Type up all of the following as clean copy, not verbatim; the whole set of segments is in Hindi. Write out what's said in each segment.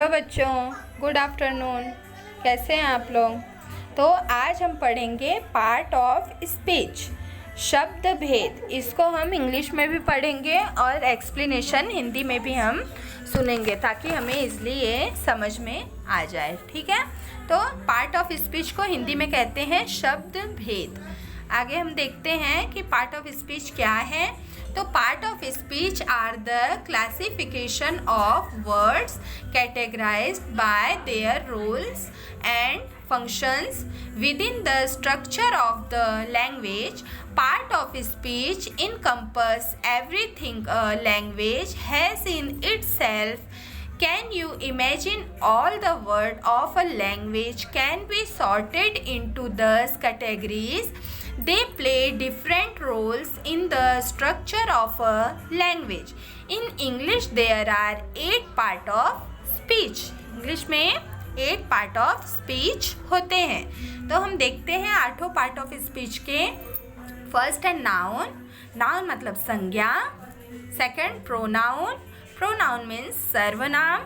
हेलो बच्चों, गुड आफ्टरनून। कैसे हैं आप लोग? तो आज हम पढ़ेंगे पार्ट ऑफ स्पीच, शब्द भेद। इसको हम इंग्लिश में भी पढ़ेंगे और एक्सप्लेनेशन हिंदी में भी हम सुनेंगे ताकि हमें इजली ये समझ में आ जाए। ठीक है, तो पार्ट ऑफ स्पीच को हिंदी में कहते हैं शब्द भेद। आगे हम देखते हैं कि पार्ट ऑफ स्पीच क्या है। तो part of speech are the classification of words categorized by their roles and functions within the structure of the language. Part of speech encompass everything a language has in itself. Can you imagine all the words of a language can be sorted into those categories? They play different roles in the structure of a language. In English, there are 8 parts of speech. English में 8 पार्ट ऑफ स्पीच होते हैं। तो हम देखते हैं 8 पार्ट ऑफ स्पीच के। फर्स्ट है नाउन। नाउन मतलब संज्ञा। Second pronoun. प्रोनाउन मीन्स सर्वनाम।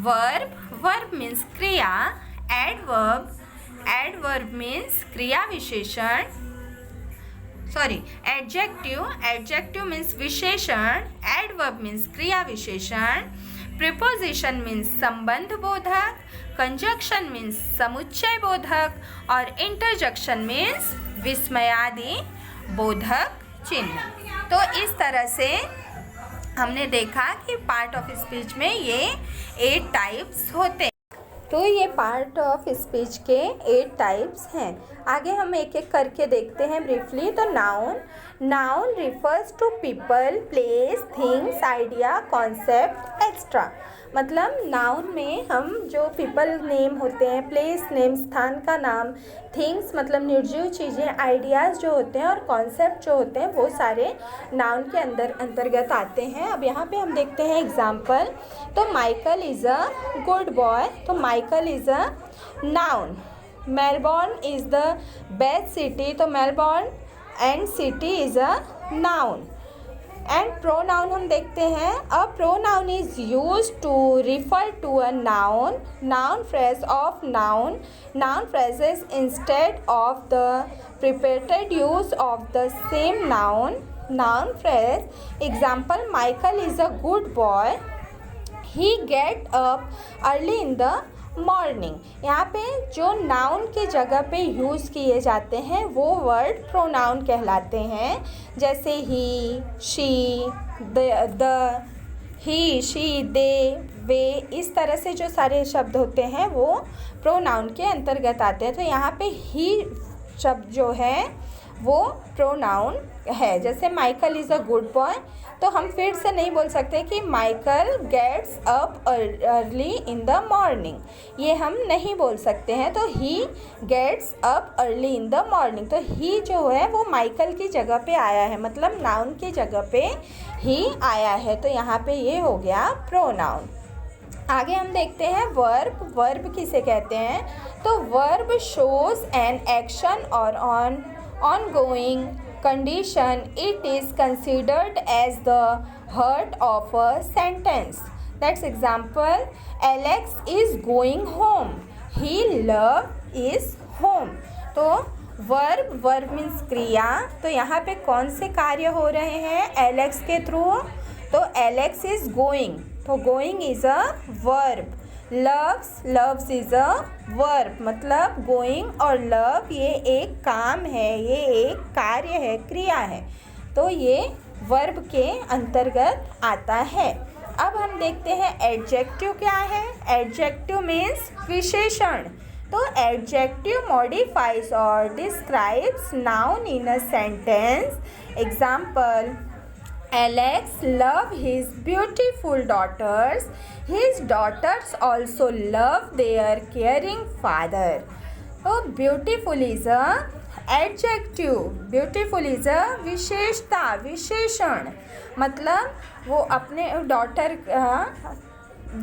वर्ब। वर्ब मीन्स क्रिया। एडवर्ब। एडवर्ब मीन्स क्रिया विशेषण। एडजेक्टिव। एडजेक्टिव मीन्स विशेषण। एडवर्ब मीन्स क्रिया विशेषण। प्रीपोजिशन मीन्स संबंध बोधक। कंजक्शन मीन्स समुच्चय बोधक। और इंटरजेक्शन मीन्स विस्मयादि बोधक चिन्ह। तो इस तरह से हमने देखा कि पार्ट ऑफ स्पीच में ये 8 टाइप्स होते हैं। तो ये पार्ट ऑफ स्पीच के 8 टाइप्स हैं। आगे हम एक एक करके देखते हैं ब्रीफली। तो noun. Noun refers to people, places, things, idea, concept, extra. मतलब नाउन में हम जो पीपल नेम होते हैं, प्लेस नेम स्थान का नाम, थिंग्स मतलब निर्जीव चीज़ें, आइडियाज़ जो होते हैं और कॉन्सेप्ट जो होते हैं वो सारे नाउन के अंतर्गत आते हैं। अब यहाँ पे हम देखते हैं एग्जाम्पल। तो Michael is a good boy. तो Michael is a noun. Melbourne is the best city. तो Melbourne and city is a noun. And pronoun हम देखते हैं। A pronoun is use to refer to a noun, noun phrase of noun, noun phrases instead of the repeated use of the same noun, noun phrase. Example, Michael is a good boy, he get up early in the morning. यहाँ पे जो नाउन के जगह पे यूज़ किए जाते हैं वो वर्ड प्रोनाउन कहलाते हैं। जैसे ही, शी, द, ही, शी, दे, वे, इस तरह से जो सारे शब्द होते हैं वो प्रोनाउन के अंतर्गत आते हैं। तो यहाँ पे ही शब्द जो है वो प्रोनाउन है। जैसे Michael is a good boy, तो हम फिर से नहीं बोल सकते कि Michael gets up early in the morning, ये हम नहीं बोल सकते हैं। तो he gets up early in the morning, तो ही जो है वो माइकल की जगह पे आया है, मतलब नाउन की जगह पे ही आया है। तो यहाँ पे ये हो गया प्रोनाउन। आगे हम देखते हैं वर्ब। वर्ब किसे कहते हैं? तो वर्ब शोज एन एक्शन और ongoing condition. It is considered as the heart of a sentence. That's example, Alex is going home, he love is home. तो वर्ब मीन्स क्रिया। तो यहाँ पे कौन से कार्य हो रहे हैं एलेक्स के थ्रू? तो एलेक्स इज गोइंग, तो going is a verb. Loves is a verb, मतलब गोइंग और लव ये एक काम है, ये एक कार्य है, क्रिया है। तो ये वर्ब के अंतर्गत आता है। अब हम देखते हैं एडजेक्टिव क्या है। एडजेक्टिव मीन्स विशेषण। तो एडजेक्टिव मॉडिफाइज और describes noun in a sentence. Example, Alex loves his beautiful daughters. His daughters also love their caring father. So beautiful is a adjective. Beautiful is a विशेषता, विशेषण। मतलब वो अपने डॉटर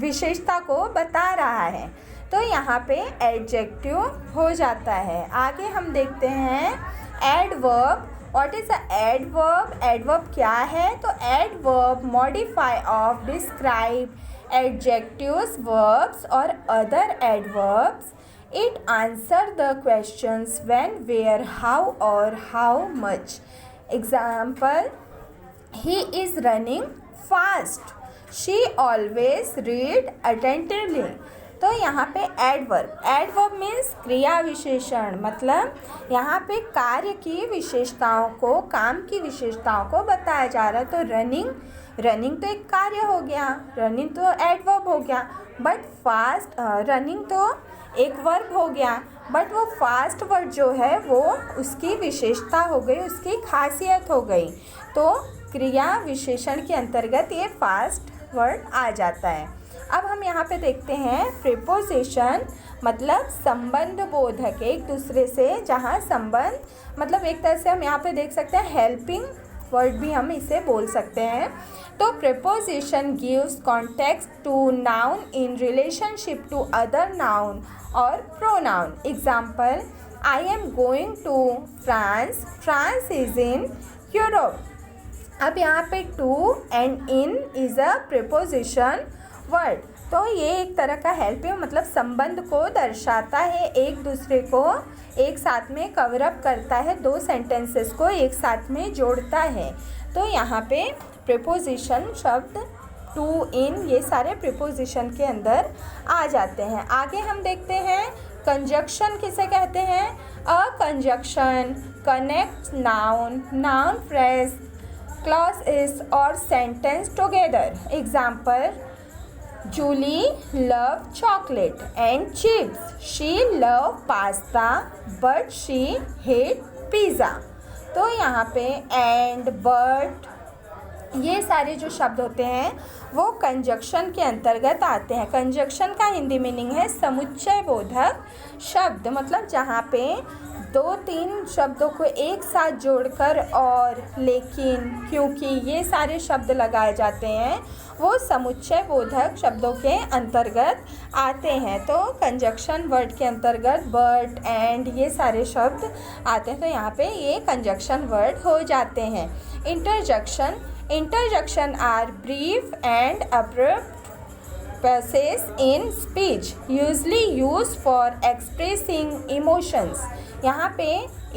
विशेषता को बता रहा है। तो यहाँ पे एडजेक्टिव हो जाता है। आगे हम देखते हैं adverb. What is a adverb? Adverb क्या है? तो adverb modify of, describe, adjectives, verbs or other adverbs. It answer the questions when, where, how or how much. Example: he is running fast. She always read attentively. तो यहाँ पे एडवर्ब मीन्स क्रिया विशेषण, मतलब यहाँ पे कार्य की विशेषताओं को, काम की विशेषताओं को बताया जा रहा है। तो रनिंग तो एक कार्य हो गया, रनिंग तो एडवर्ब हो गया, बट फास्ट रनिंग तो एक वर्ब हो गया, बट वो फास्ट वर्ड जो है वो उसकी विशेषता हो गई, उसकी खासियत हो गई। तो क्रिया विशेषण के अंतर्गत ये फास्ट वर्ड आ जाता है। अब हम यहाँ पे देखते हैं प्रीपोजिशन, मतलब संबंध बोधक, एक दूसरे से जहाँ संबंध, मतलब एक तरह से हम यहाँ पे देख सकते हैं हेल्पिंग वर्ड भी हम इसे बोल सकते हैं। तो preposition gives context to noun in relationship to other noun और pronoun. Example: I am going to France, France is in Europe. अब यहाँ पे to and in is a preposition word, तो ये एक तरह का हेल्पिंग, मतलब संबंध को दर्शाता है, एक दूसरे को एक साथ में कवर अप करता है, दो सेंटेंसेस को एक साथ में जोड़ता है। तो यहाँ पे प्रीपोजिशन शब्द टू, इन, ये सारे प्रीपोजिशन के अंदर आ जाते हैं। आगे हम देखते हैं कंजक्शन किसे कहते हैं। A conjunction connect noun, noun phrase, clauses और sentence together. Example: Julie loved chocolate and chips. She loved pasta but she hate pizza. तो यहाँ पे and, but, ये सारे जो शब्द होते हैं वो कंजक्शन के अंतर्गत आते हैं। कंजक्शन का हिंदी मीनिंग है समुच्चय बोधक शब्द, मतलब जहाँ पे दो तीन शब्दों को एक साथ जोड़कर और, लेकिन, क्योंकि ये सारे शब्द लगाए जाते हैं, वो समुच्चय बोधक शब्दों के अंतर्गत आते हैं। तो कंजक्शन वर्ड के अंतर्गत बट, एंड, ये सारे शब्द आते हैं। तो यहाँ पे ये कंजक्शन वर्ड हो जाते हैं। Interjection are brief and abrupt passages in speech usually used for expressing emotions. यहाँ पे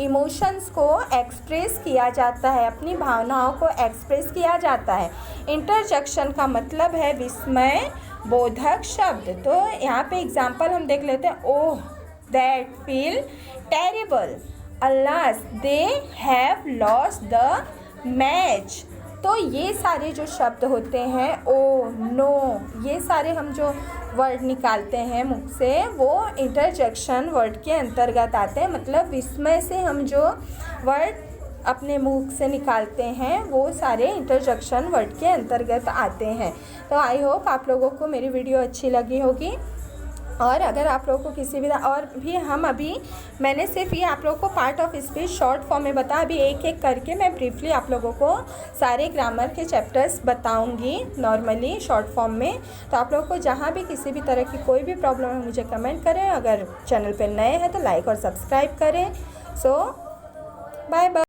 इमोशंस को एक्सप्रेस किया जाता है, अपनी भावनाओं को एक्सप्रेस किया जाता है। इंटरजेक्शन का मतलब है विस्मय बोधक शब्द। तो यहाँ पे एग्जाम्पल हम देख लेते हैं। Oh that feel terrible, alas they have lost the match. तो ये सारे जो शब्द होते हैं, ओ, नो, ये सारे हम जो वर्ड निकालते हैं मुख से, वो इंटरजेक्शन वर्ड के अंतर्गत आते हैं। मतलब विस्मय से हम जो वर्ड अपने मुख से निकालते हैं वो सारे इंटरजेक्शन वर्ड के अंतर्गत आते हैं। तो आई होप आप लोगों को मेरी वीडियो अच्छी लगी होगी। और अगर आप लोगों को किसी भी और भी मैंने सिर्फ ये आप लोगों को part of speech short form में बताया, अभी एक एक करके मैं ब्रीफली आप लोगों को सारे ग्रामर के चैप्टर्स बताऊंगी नॉर्मली शॉर्ट फॉर्म में। तो आप लोगों को जहाँ भी किसी भी तरह की कोई भी प्रॉब्लम है मुझे कमेंट करें। अगर चैनल पर नए हैं तो लाइक और सब्सक्राइब करें। सो बाय बाय।